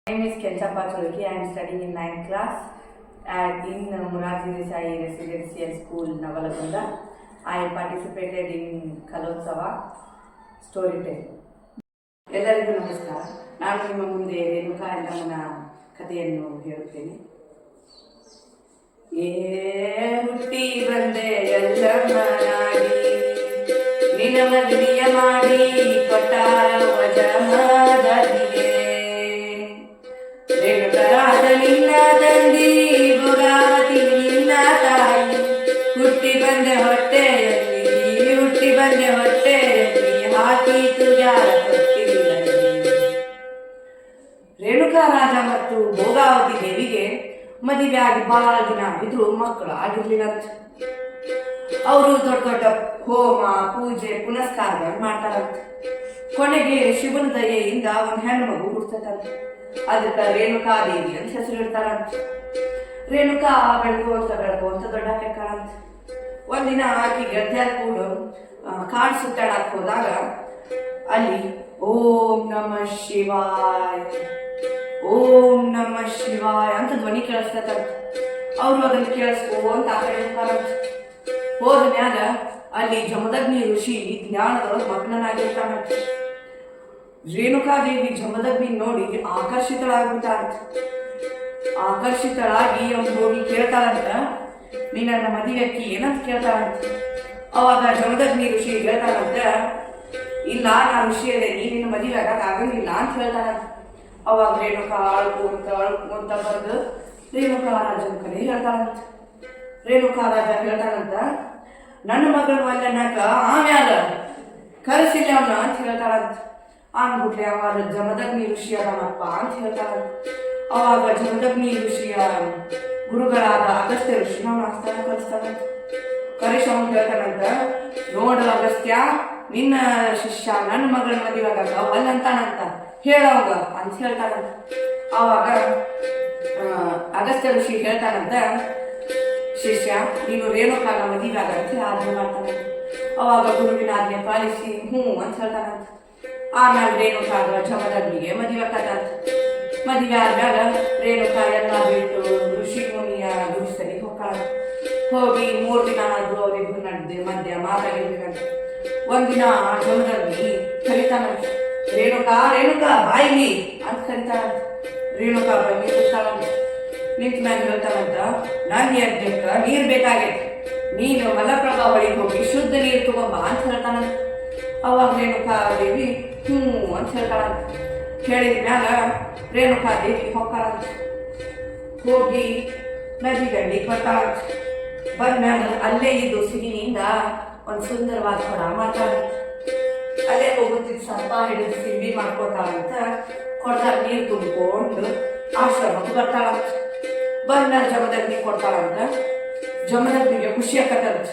My name is Kelchapa Cholki. I am studying in 9th class in Murarji Desai Residential School, Navalagunda. I participated in Kalotsava storytelling. ಎಲ್ಲರಿಗೂ ನಮಸ್ಕಾರ. ನಾನು ನಿಮ್ಮ ಮುಂದೆ ರೇಣುಕಾ ಎಂದಮ್ಮನ ಕಥೆಯನ್ನು ಹೇಳುತ್ತೇನೆ. ಹುಟ್ಟಿ ಬಂದೆ ಎಲ್ಲಮ್ಮನಾಗಿ ನಿನ್ನ ಮದುವೆಯ ಮಾಡಿ ಕೊಟ್ಟಾರ ವಜಮದನಿಗೆ ರೇಣುಕರಾದ ನಿನ್ನ ತಂದಿ ಭೋಗಾವತಿ ನಿನ್ನ ತಾಯಿ ಹುಟ್ಟಿ ಬಂದೆ ಹೊಟ್ಟೆಯಲ್ಲಿ ಹಾಕಿತು ಯಾರ ರೇಣುಕಾ ರಾಜ ಮತ್ತು ಭೋಗಾವತಿ ದೇವಿಗೆ ಮದುವೆ ಆಗಿ ಬಹಳ ದಿನ ಆಗಿದ್ರು ಮಕ್ಕಳು ಆಗಿರ್ಲಿಲ್ಲ. ಅವರು ದೊಡ್ಡ ದೊಡ್ಡ ಹೋಮ ಪೂಜೆ ಪುನಸ್ಕಾರಗಳು ಮಾಡ್ತಾರಂತೆ. ಕೊನೆಗೆ ಶಿವನ ದಯೆಯಿಂದ ಒಂದು ಹೆಣ್ಣು ಮಗು ಹುಡ್ತದಂತೆ. ಅದಕ್ಕೆ ರೇಣುಕಾ ದೇವಿ ಅಂತ ಹೆಸರು ಇಡ್ತಾರಂತೆ. ರೇಣುಕಾ ಬೆಳ್ಕೊಂತ ದೊಡ್ಡ ಕೆಕ್ಕಾಳಂತೆ. ಒಂದಿನ ಆಕಿ ಗೆಳತಿಯರ ಕೂಡ ಕಾಡು ಸುತ್ತಾಡಕ್ ಹೋದಾಗ ಅಲ್ಲಿ ಓಂ ನಮಃ ಶಿವಾಯ ಅಂತ ಧ್ವನಿ ಕೇಳಿಸ್ತದಂತೆ. ಅವ್ರು ಅದನ್ನು ಕೇಳಿಸ್ಕೊಂತ ಆ ಕಡೆ ಹೋಗ್ತಾರಂತೆ. ಹೋದ ಮ್ಯಾಲ ಅಲ್ಲಿ ಜಮದಗ್ನಿ ಋಷಿ ಧ್ಯಾನದೊಳಗೆ ಮಗ್ನನಾಗಿರ್ತಾನಂತೆ. ರೇಣುಕಾದೇವಿ ಜಮದಗ್ನಿ ನೋಡಿ ಆಕರ್ಷಿತಳಾಗಿ ಅವ್ನು ಹೋಗಿ ಕೇಳ್ತಾಳಂತ, ನೀ ನನ್ನ ಮದುವೆಕ್ಕಿ ಏನಂತ ಕೇಳ್ತಾಳಂತ. ಅವಾಗ ಜಮದಗ್ನಿ ಋಷಿ ಹೇಳ್ತಾನಂತ, ಇಲ್ಲ ನಾ ಋಷಿ ಅದೇ ನಿನ್ನ ಮದುವೆ ಆಗಂಗಿಲ್ಲ ಅಂತ ಹೇಳ್ತಾನಂತ. ಅವಾಗ ರೇಣುಕಾ ಅಳ್ಕೊಂತ ಬಂದು ರೇಣುಕಾ ರಾಜನ ಕಡೆ ಹೇಳ್ತಾಳಂತ. ರೇಣುಕಾ ರಾಜ ಹೇಳ್ತಾನಂತ, ನನ್ನ ಮಗನ ಅಲ್ಲನಕ ಆಮ್ಯಾಲ ಕರೆಸಿಲ್ಲ ಅವನ ಅಂತ ಹೇಳ್ತಾಳಂತ. ಅಂದ್ಬಿಟ್ಲೆ ಅವಾಗ ಜಮದಗ್ನಿ ಋಷಿ ಅದನಪ್ಪ ಅಂತ ಹೇಳ್ತಾಳಂತ. ಅವಾಗ ಜಮದಗ್ನಿ ಋಷಿಯ ಗುರುಗಳಾದ ಅಗಸ್ತ್ಯ ಋಷಿ ಅವನ ಆಸ್ಥಾನ ಕಲಿಸ್ತಾನಂತ. ಕರೆಸಿ ಅವನು ಹೇಳ್ತಾನಂತ, ನೋಡ ಅಗಸ್ತ್ಯ, ನಿನ್ನ ಶಿಷ್ಯ ನನ್ನ ಮಗಳ ಮದುವೆಗಾಗ ಒಲ್ಲಂತಾನಂತ ಹೇಳವಾಗ ಅಂತ ಹೇಳ್ತಾನಂತ. ಆವಾಗ ಅಗಸ್ತ್ಯ ಋಷಿ ಹೇಳ್ತಾನಂತ, ಶಿಷ್ಯ ನೀನು ರೇಣುಕಾನ ಮದುವೆ ಆಗಂತ ಆಜ್ಞೆ ಮಾಡ್ತಾನಂತ. ಅವಾಗ ಗುರುವಿನ ಆಜ್ಞೆ ಪಾಲಿಸಿ ಅಂತ ಹೇಳ್ತಾನಂತ. ಆಮೇಲೆ ರೇಣುಕಾಗ ಜಮದಗ್ನಿಗೆ ಮದುವೆ ಆಗತ್ತಂತ. ಮದುವೆ ಆದ್ಮ್ಯಾಗ ರೇಣುಕಾ ಎಲ್ಲ ಬಿಟ್ಟು ಋಷಿ ಮುನಿಯ ಗುಡಿಸಲಿಗೆ ಹೋಗಿ 3 ದಿನ ಆದ್ರೂ ಅವರಿಗೂ ಮಧ್ಯ ಮಾತಾಡಿದ್ರಂತ. ಒಂದಿನ ಜಮದಗ್ನಿ ಕಲಿತಾನಂತ, ರೇಣುಕಾ ಬಾಯಿಲಿ ಅಂತ ಕಲಿತಾನಂತ. ರೇಣುಕಾ ಬಂದು ಕೂತಾಳಂತ. ನಿಂತ ಮ್ಯಾಗ ಹೇಳ್ತಾನಂತ, ನನ್ನ ಯಜ್ಞಕ್ಕ ನೀರು ಬೇಕಾಗೈತೆ, ನೀನು ಮಲಪ್ರಭಾ ಹೊಳಿಗೆ ಹೋಗಿ ಶುದ್ಧ ನೀರು ತಗೊಂಬ ಅಂತ ಹೇಳ್ತಾನಂತ. ಅವಾಗ ರೇಣುಕಾ ದೇವಿ ಅಂತ ಹೇಳ್ತಾಳಂತ. ಹೇಳಿದ ಮ್ಯಾಲ ರೇಣುಕಾ ದೇವಿ ಹೋಗ್ತಾಳಂತ. ಹೋಗಿ ನದಿ ದಂಡಿ ಬರ್ತಾಳಂತ. ಬಂದ್ಮ್ಯಾಲ ಅಲ್ಲೇ ಇದ್ದು ಸಿಹಿನಿಂದ ಒಂದು ಸುಂದರವಾದ ಕೊಡ ಮಾಡ್ತಾಳಂತ. ಅಲ್ಲೇ ಹೋಗುತ್ತಿದ್ದ ಸರ್ಪ ಹಿಡಿದು ಸಿಂಬಿ ಮಾಡ್ಕೊತಾಳಂತ. ಕೊಡ್ದಾಗ ನೀರು ತುಂಬಿಕೊಂಡು ಆಶ್ರಮಕ್ಕೆ ಬರ್ತಾಳಂತ. ಬಂದ್ಮೇಲೆ ಜಮದಗ್ನಿ ಕೊಡ್ತಾಳಂತ. ಜಮದಗ್ನಿಗೆ ಖುಷಿ ಆಕತ್ತಂತ,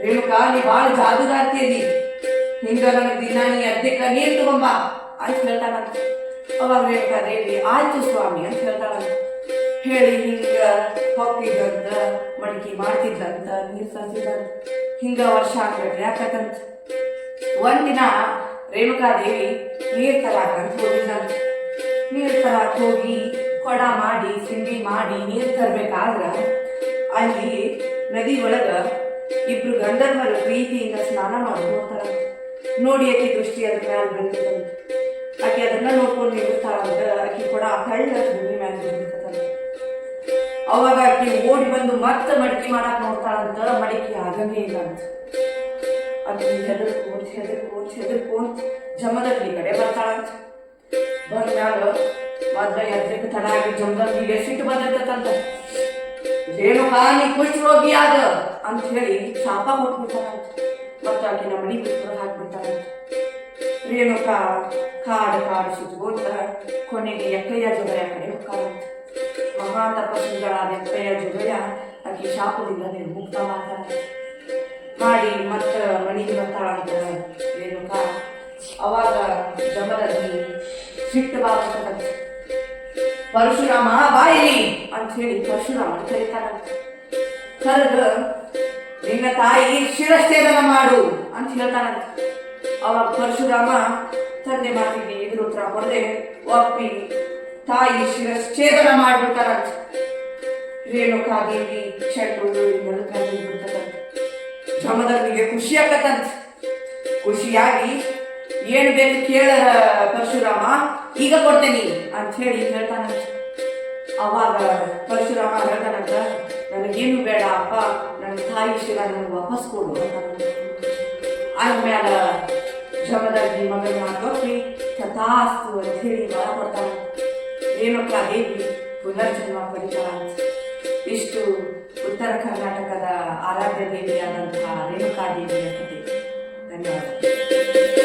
ರೇಣುಕಾ ನೀ ಭಾಳ ಜಾದುಗಾರ್ತಿಯದಿ, ಹಿಂಗ ನನಗೆ ದಿನ ನೀ ಅದ್ದಕ್ಕ ನೀರು ತಗೊಂಬ ಅಂತ ಹೇಳ್ತಾನಂತ. ಅವಾಗ ರೇಣುಕಾ ದೇವಿ ಆಯ್ತು ಸ್ವಾಮಿ ಅಂತ ಹೇಳ್ತಾಳಂತ. ಹೇಳಿ ಹಿಂಗ ಹೊಕ್ಕಿದ್ದಂತ ಮಡಿಕೆ ಮಾಡ್ತಿದ್ದಂತ ನೀರು ತಂದಿದ್ದಂತ. ಹಿಂಗ ವರ್ಷ ಆಗ್ಬೇಡ್ರಿ ಯಾಕಂತ ಒಂದಿನ ರೇಣುಕಾ ದೇವಿ ನೀರು ತರಾಕಂತ ಹೋಗಿದ್ದಂತ. ನೀರು ತರಾಕ್ ಹೋಗಿ ಕೊಡ ಮಾಡಿ ಸಿಂಬಿ ಮಾಡಿ ನೀರು ತರ್ಬೇಕಾದ್ರ ಅಲ್ಲಿ ನದಿ ಒಳಗ ಇಬ್ರು ಗಂಧರ್ವರು ಪ್ರೀತಿಯಿಂದ ಸ್ನಾನ ಮಾಡಿ ಹೋಗ್ತಾರಂತ. ನೋಡಿ ಆಕಿ ದೃಷ್ಟಿ ಅದ್ರ ಮ್ಯಾಲ ಬಂದಿತ್ತಂತ. ಆಕೆ ಅದನ್ನ ನೋಡ್ಕೊಂಡು ನಿಲ್ಲಿಸ್ತಾಳಂತ. ಆಕಿ ಕೊಡ ಹಳ್ಳ ಭೂಮಿ ಮ್ಯಾಲ ಬಂದಿರ್ತಂತ. ಅವಾಗ ಆಕಿ ಓಡಿ ಬಂದು ಮತ್ತೆ ಮಡಿಕೆ ಮಾಡಕ್ ನೋಡ್ತಾಳಂತ. ಮಡಿಕೆ ಆಗಂಗೇ ಇಲ್ಲ ಅಂತ. ಆಕಿ ಹೆದರ್ಕೊಂತ ಜಮದಗ್ನಿ ಕಡೆ ಬರ್ತಾಳಂತ. ಬಂದ್ಮ್ಯಾಲ ಮೊದ್ಲ ಎದ್ದಕ್ಕೆ ತಡ ಆಗಿ ಜಮದಗ್ನಿಗೆ ಸಿಟ್ಟು ಬಂದಿರ್ತಂತ. ರೇಣುಕಾ ನೀ ಕುಷ್ಠರೋಗಿ ಆದ ಅಂತ ಹೇಳಿ ಶಾಪ ಕೊಟ್ಬಿಡ್ತಾರಂತ. ಮತ್ತು ಆಕಿನ ಮಡಿ ಬಿಟ್ಟು ಹಾಕ್ಬಿಡ್ತಾರಂತ. ರೇಣುಕಾ ಕಾಡು ಸುತ್ತಕೊಂತ ಕೊನೆಗೆ ಎಕ್ಕಯ್ಯ ಜೊಗಯ ಕಡೆ ಹೋಗ್ತಾರಂತ. ಮಹಾ ತಪಸ್ವಿಗಳಾದ ಎಕ್ಕಯ್ಯ ಜೊಗಯ ಆಕಿ ಶಾಪದಿಂದ ನಿರ್ಮುಕ್ತ ಮಾಡಿ ಮತ್ತ ಮನೆಗೆ ಬರ್ತಾಳಂತ ರೇಣುಕಾ. ಅವಾಗ ಜಮದಗ್ನಿ ಸಿಟ್ಟು ಬಾರಿಸ್ತಂತ. ಪರಶುರಾಮ ಬಾಯಿಲಿ ಅಂತ ಹೇಳಿ ಪರಶುರಾಮ ಕರೀತಾರಂತ. ಕರೆದ ನಿನ್ನ ತಾಯಿ ಶಿರಚ್ಛೇದನ ಮಾಡು ಅಂತ ಹೇಳ್ತಾನಂತ. ಅವಾಗ ಪರಶುರಾಮ ತಂದೆ ಮಾತಿಗೆ ಎದುರು ಉತ್ತರ ಕೊಡದೆ ಒಪ್ಪಿ ತಾಯಿ ಶಿರಶ್ಛೇದನ ಮಾಡ್ಬಿಡ್ತಾರಂತ. ರೇಣುಕಾದೇವಿ ಚೆಂಡು ಬಿಡ್ತಾರಂತ. ಜಮದಗ್ನಿಗೆ ಖುಷಿ ಆಗತ್ತಂತ. ಖುಷಿಯಾಗಿ ಏನು ಬೇಕು ಕೇಳ ಪರಶುರಾಮ, ಈಗ ಕೊಡ್ತೇನೆ ಅಂತ ಹೇಳಿ ಹೇಳ್ತಾನಂತ. ಅವಾಗ ಪರಶುರಾಮ ಹೇಳ್ತಾನಂತ, ನನಗೇನು ಬೇಡ ಅಪ್ಪ, ನನ್ನ ತಾಯಿ ಶಿರ ನನಗೆ ವಾಪಸ್ ಕೊಡು ಅಂತಾನಂತ. ಆದ್ಮ್ಯಾಲ ಜಮದಗ್ನಿ ಮಗನ ಮಾತೊಪ್ಪಿ ತಥಾಸ್ತು ಅಂತ ಹೇಳಿ ವರ ಕೊಡ್ತಾನ. ರೇಣುಕಾದೇವಿ ಪುನರ್ಜನ್ಮ ಪಡಿತಾಳಂತ. ಇಷ್ಟು ಉತ್ತರ ಕರ್ನಾಟಕದ ಆರಾಧ್ಯ ದೇವಿಯಾದಂತಹ ರೇಣುಕಾದೇವಿಯ ಕಥೆ. ಧನ್ಯವಾದ.